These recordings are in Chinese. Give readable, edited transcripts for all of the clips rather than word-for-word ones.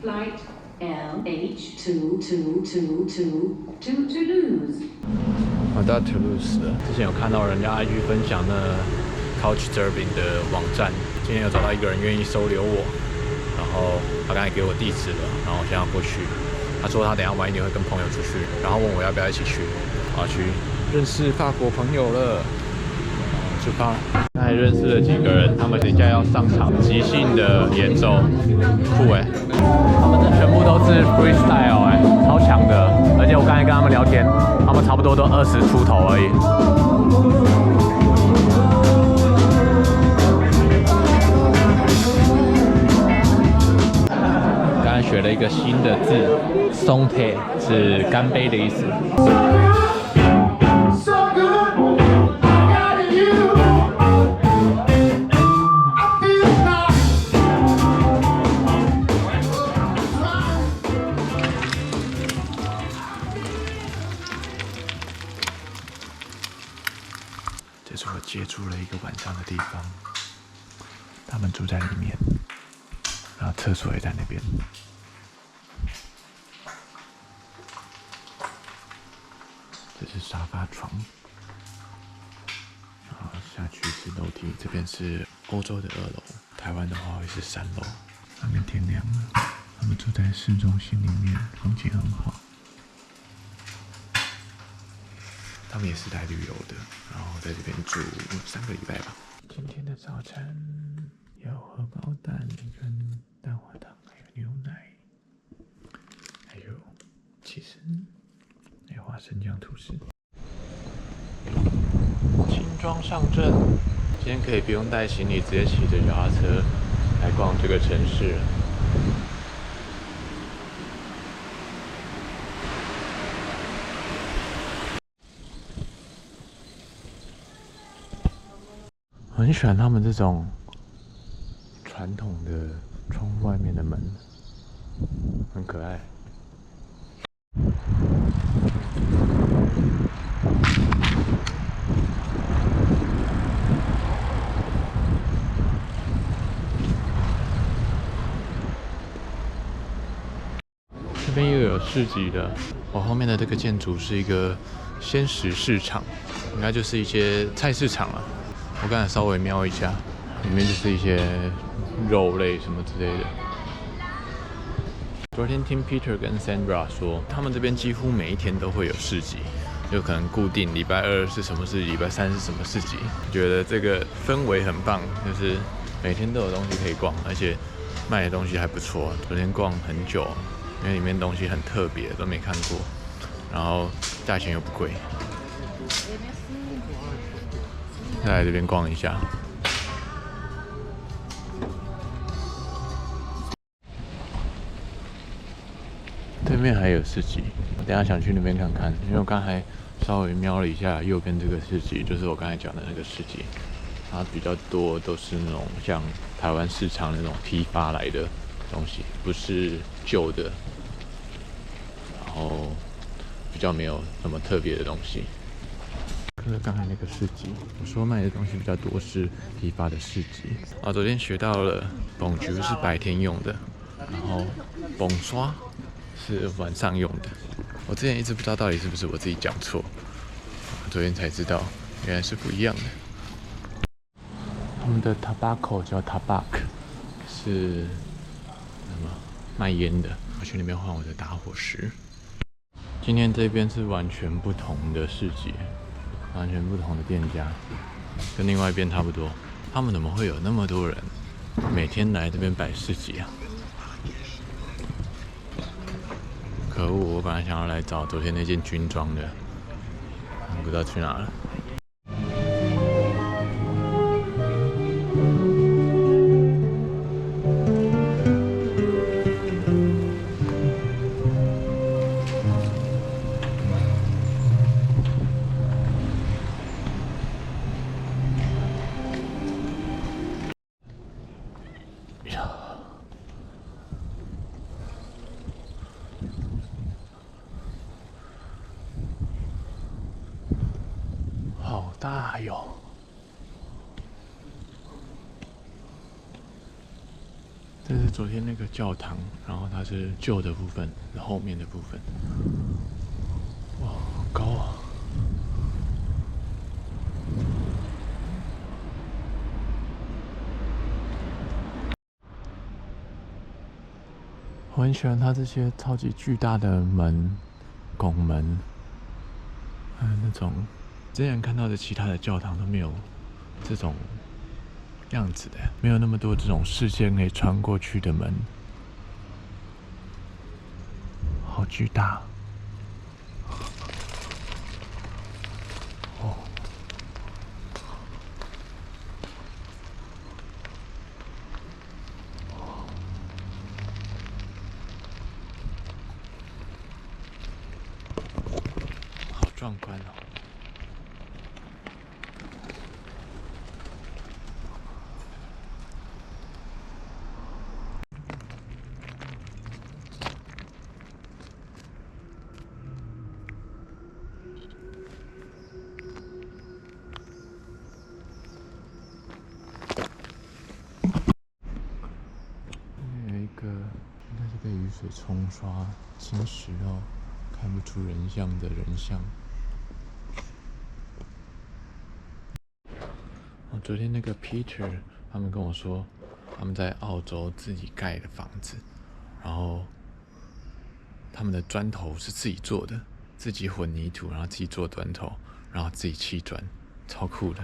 Flight LH2222 to Toulouse。我到 Toulouse 了，之前有看到人家 IG 分享那 Couchsurfing 的网站，今天有找到一个人愿意收留我，然后他刚才给我地址了，然后我现在要过去。他说他等一下晚一点会跟朋友出去，然后问我要不要一起去，我要去认识法国朋友了。出发！刚才认识了几个人，他们等一下要上场即兴的演奏，酷哎！他们这全部都是 freestyle 哎，超强的！而且我刚才跟他们聊天，他们差不多都20出头而已。刚才学了一个新的字 ，santé 是干杯的意思。这是我借住了一个晚上的地方，他们住在里面，然后厕所也在那边。这是沙发床，然后下去是楼梯，这边是欧洲的2楼，台湾的话会是3楼。外面天亮了，他们住在市中心里面，风景很好。他们也是来旅游的，然后在这边住3个礼拜吧。今天的早餐有荷包蛋跟蛋花汤，还有牛奶，还有起司，还有花生酱吐司。轻装上阵，今天可以不用带行李，直接骑着脚踏车来逛这个城市。我很喜欢他们这种传统的窗户外面的门，很可爱。这边又有市集的，我后面的这个建筑是一个鲜食市场，应该就是一些菜市场了。我刚才稍微瞄一下，里面就是一些肉类什么之类的。昨天听 Peter 跟 Sandra 说，他们这边几乎每一天都会有市集，就可能固定礼拜2是什么市集，礼拜3是什么市集。觉得这个氛围很棒，就是每天都有东西可以逛，而且卖的东西还不错。昨天逛很久，因为里面东西很特别，都没看过，然后价钱又不贵。再来这边逛一下，对面还有市集，我等一下想去那边看看，因为我刚才稍微瞄了一下右边这个市集，就是我刚才讲的那个市集，它比较多都是那种像台湾市场那种批发来的东西，不是旧的，然后比较没有什么特别的东西。就是刚才那个市集，我说卖的东西比较多是批发的市集。昨天学到了 Bonjour 是白天用的，然后 Bonsoir 是晚上用的。我之前一直不知道到底是不是我自己讲错，昨天才知道原来是不一样的。他们的 tobacco 叫 tabac， 是什么卖烟的。我去那边换我的打火石。今天这边是完全不同的市集。完全不同的店家，跟另外一边差不多。他们怎么会有那么多人每天来这边摆市集啊？可恶！我本来想要来找昨天那件军装的，不知道去哪了。好大哟！这是昨天那个教堂，然后它是旧的部分，是后面的部分。哇，好高啊！我很喜欢它这些超级巨大的门、拱门，还有那种之前看到的其他的教堂都没有这种样子的，没有那么多这种视线可以穿过去的门，好巨大。哦。好壮观哦！有一个应该是被雨水冲刷侵蚀到看不出人像的人像。昨天那个 Peter 他们跟我说，他们在澳洲自己盖的房子，然后他们的砖头是自己做的，自己混凝土，然后自己做砖头，然后自己砌砖，超酷的。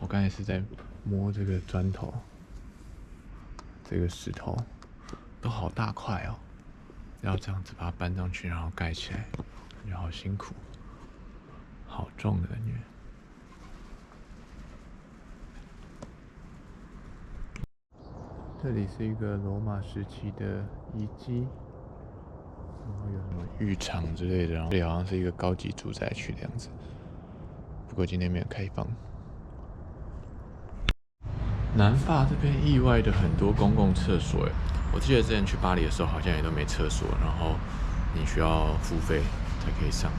我刚才是在摸这个砖头，这个石头都好大块哦，要这样子把它搬上去，然后盖起来，感觉好辛苦，好重的感觉。这里是一个罗马时期的遗迹，然后有什么浴场之类的，然后这里好像是一个高级住宅区的样子，不过今天没有开放。南法这边意外的很多公共厕所，我记得之前去巴黎的时候好像也都没厕所，然后你需要付费才可以上。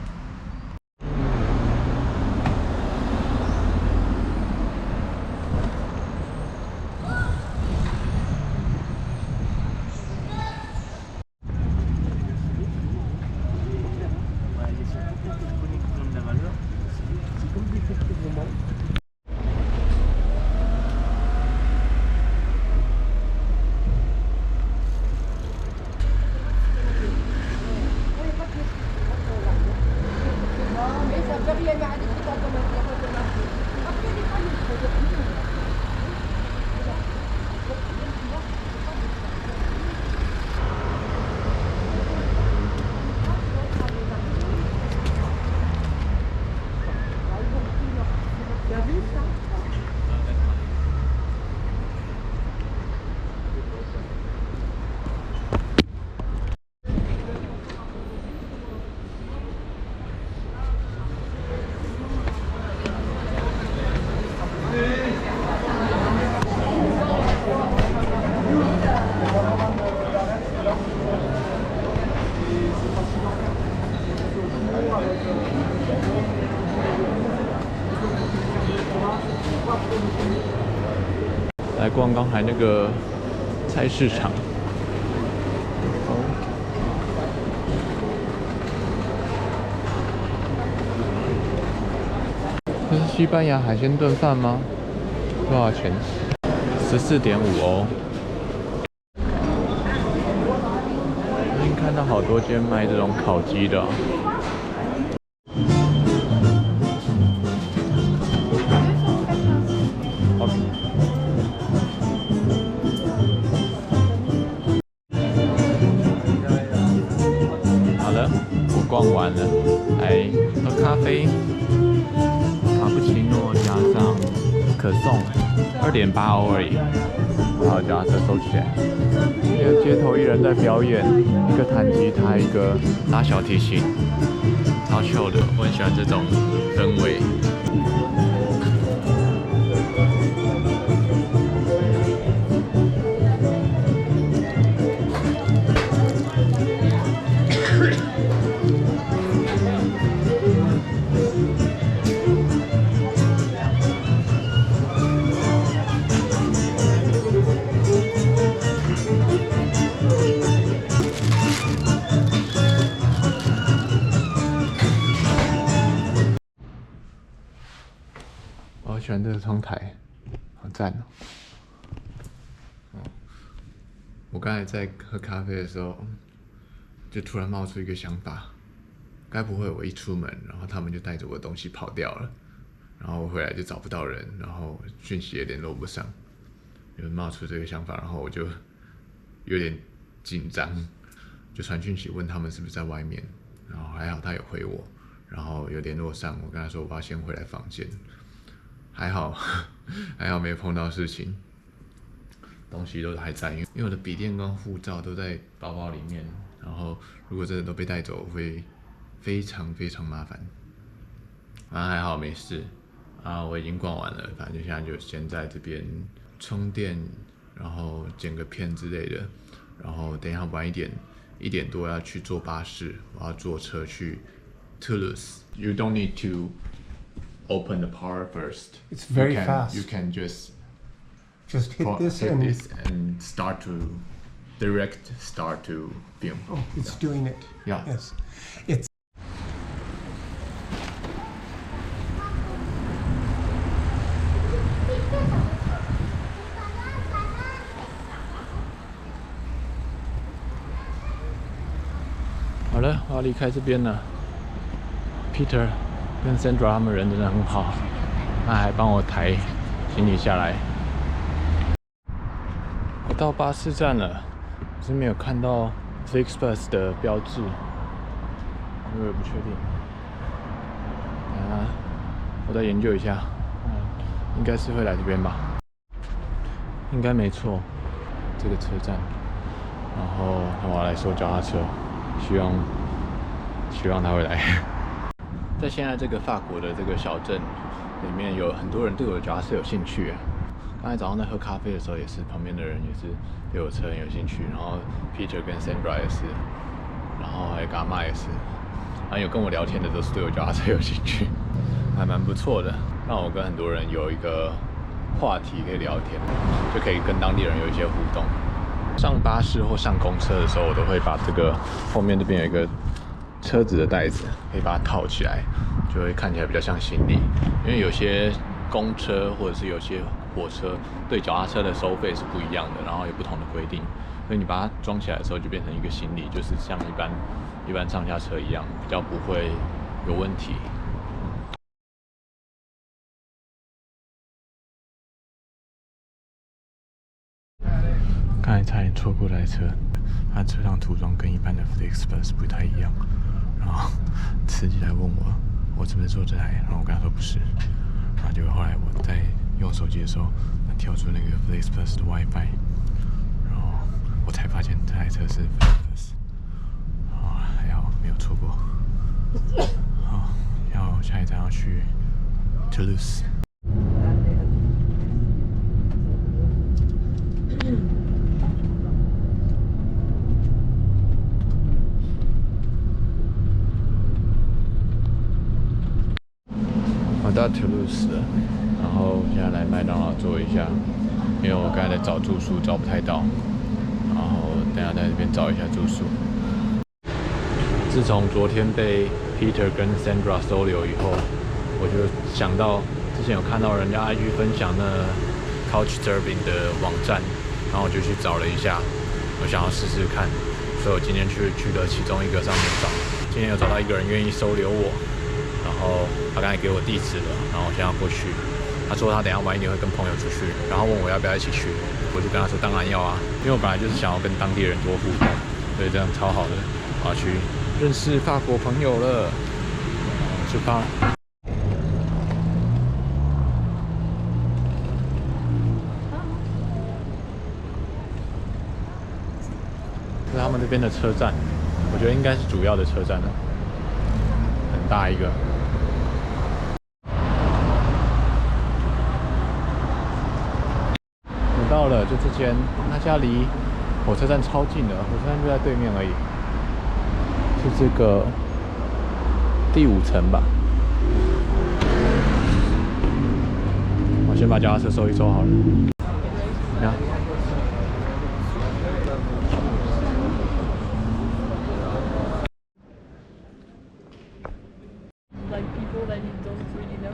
来逛刚才那个菜市场。这是西班牙海鲜炖饭吗？多少钱？14.5欧。最近看到好多间卖这种烤鸡的、好了，我逛完了，来喝咖啡，卡布奇诺加上可颂，2.8欧而已，然后脚踏车收起来。有街头艺人在表演，一个弹吉他，一个拉小提琴，超 chill 的，我很喜欢这种氛围。喜欢这个窗台，好赞哦！我刚才在喝咖啡的时候，就突然冒出一个想法：该不会我一出门，然后他们就带着我的东西跑掉了，然后我回来就找不到人，然后讯息也联络不上，就冒出这个想法，然后我就有点紧张，就传讯息问他们是不是在外面，然后还好他有回我。然后有联络上，我跟他说我要先回来房间，还好没碰到事情，东西都还在，因为我的笔电跟护照都在包包里面，然后如果真的都被带走，会非常麻烦。还好没事我已经逛完了，反正现在就先在这边充电，然后剪个片之类的，然后等一下晚1点多要去坐巴士，我要坐车去。Toulouse. You don't need to open the power first. It's very fast. You can just hit this and start to film. Oh, it's doing it. Yeah. Yes. It's. 好了，我要离开这边了。Peter 跟 Sandra 他们人真的很好，他还帮我抬行李下来。我到巴士站了，只是没有看到 Flixbus 的标志，我也不确定。我再研究一下，应该是会来这边吧，应该没错，这个车站。然后我要来收脚踏车，希望他会来。在现在这个法国的这个小镇里面，有很多人对我的脚踏车有兴趣。刚才早上在喝咖啡的时候，也是旁边的人也是对我车很有兴趣。然后 Peter 跟 Sandra 也是，然后还有伽马也是，有跟我聊天的都是对我脚踏车有兴趣，还蛮不错的，让我跟很多人有一个话题可以聊天，就可以跟当地人有一些互动。上巴士或上公车的时候，我都会把这个后面这边有一个车子的袋子，可以把它套起来，就会看起来比较像行李。因为有些公车或者是有些火车对脚踏车的收费是不一样的，然后有不同的规定，所以你把它装起来的时候就变成一个行李，就是像一般上下车一样，比较不会有问题。刚才差点错过来车，它车上涂装跟一般的 Flixbus 不太一样。然后司机来问我是不是坐这台，然后我跟他说不是。然后结果后来我在用手机的时候，跳出那个 Flixbus 的 WiFi， 然后我才发现这台车是 Flixbus。还好没有错过。好，下一站要去 Toulouse。我到 Toulouse 了，然后现在来麦当劳坐一下，因为我刚才在找住宿找不太到，然后等下在这边找一下住宿。自从昨天被 Peter 跟 Sandra 收留以后，我就想到之前有看到人家 IG 分享那 Couchsurfing 的网站，然后我就去找了一下，我想要试试看，所以我今天去了其中一个上面找，今天有找到一个人愿意收留我。然后他刚才给我地址了，然后我现在要过去。他说他等一下晚一点会跟朋友出去，然后问我要不要一起去。我就跟他说当然要啊，因为我本来就是想要跟当地人多互动，所以这样超好的，我要去认识法国朋友了。出发。这是他们这边的车站，我觉得应该是主要的车站了，很大一个。到了，就这间，那家离火车站超近的，火车站就在对面而已，是这个第5层吧。我先把脚踏车收一收好了。呀。Like people that you don't really know.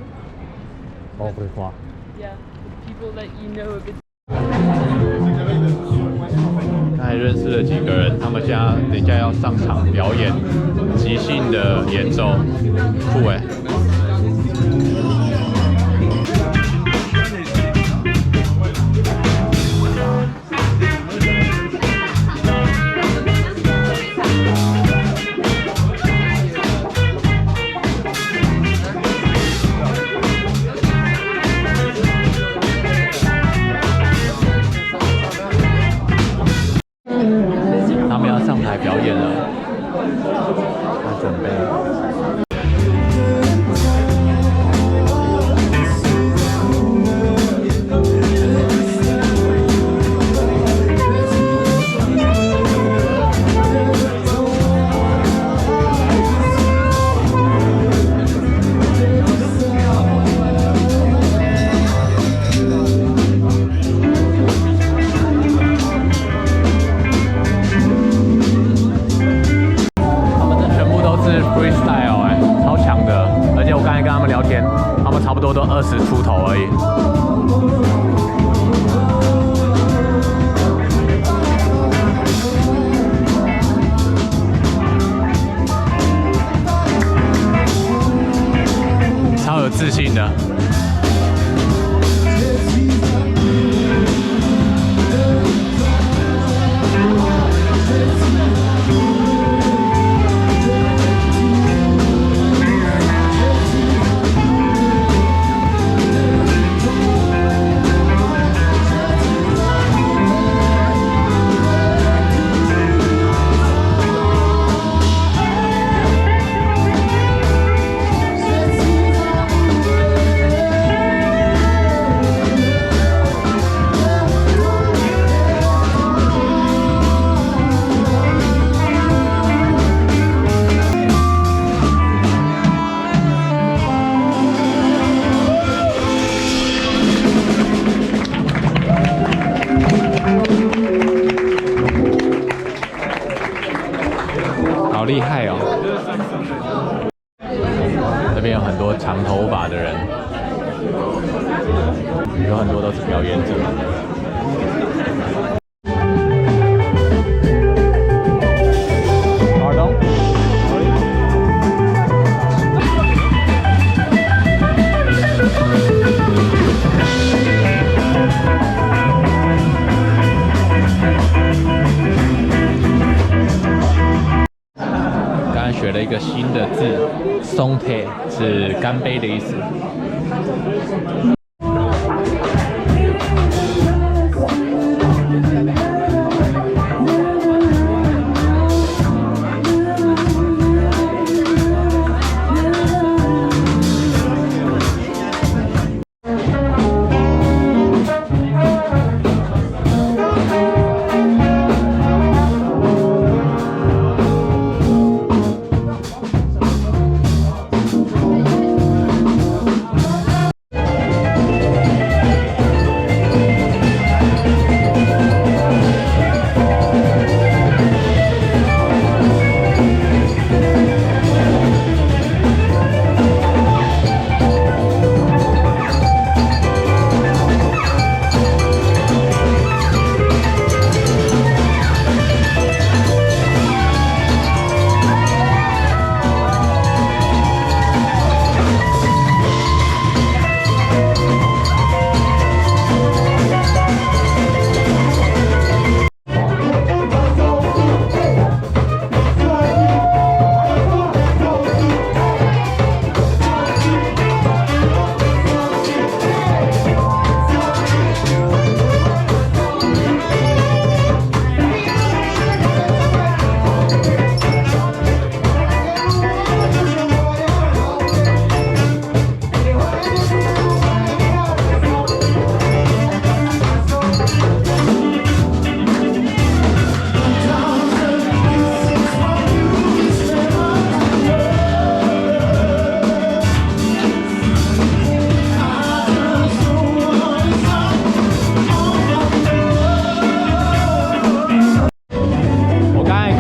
我会画。Yeah, people let you know if it's. 刚才认识了几个人，他们现在等一下要上场表演即兴的演奏，酷哎！他们要上台表演了，他准备。freestyle 哎，超强的！而且我刚才跟他们聊天，他们差不多都20出头而已。超有自信的。好厉害哦！这边有很多长头发的人，有很多都是表演者。学了一个新的字 ，Songte 是干杯的意思。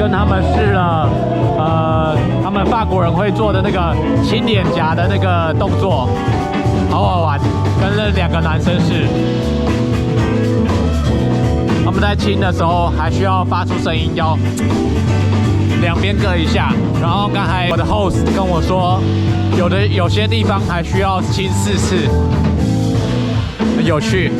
他们试了，他们法国人会做的那个亲脸颊的那个动作，好好玩。跟了2个男生试。他们在亲的时候还需要发出声音，要两边各一下。然后刚才我的 host 跟我说，有些地方还需要亲4次，很有趣。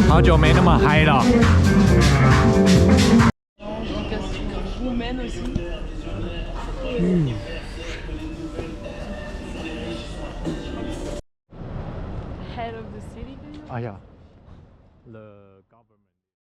好久没那么嗨了。Roumaine aussi. Head of the city. 哎呀，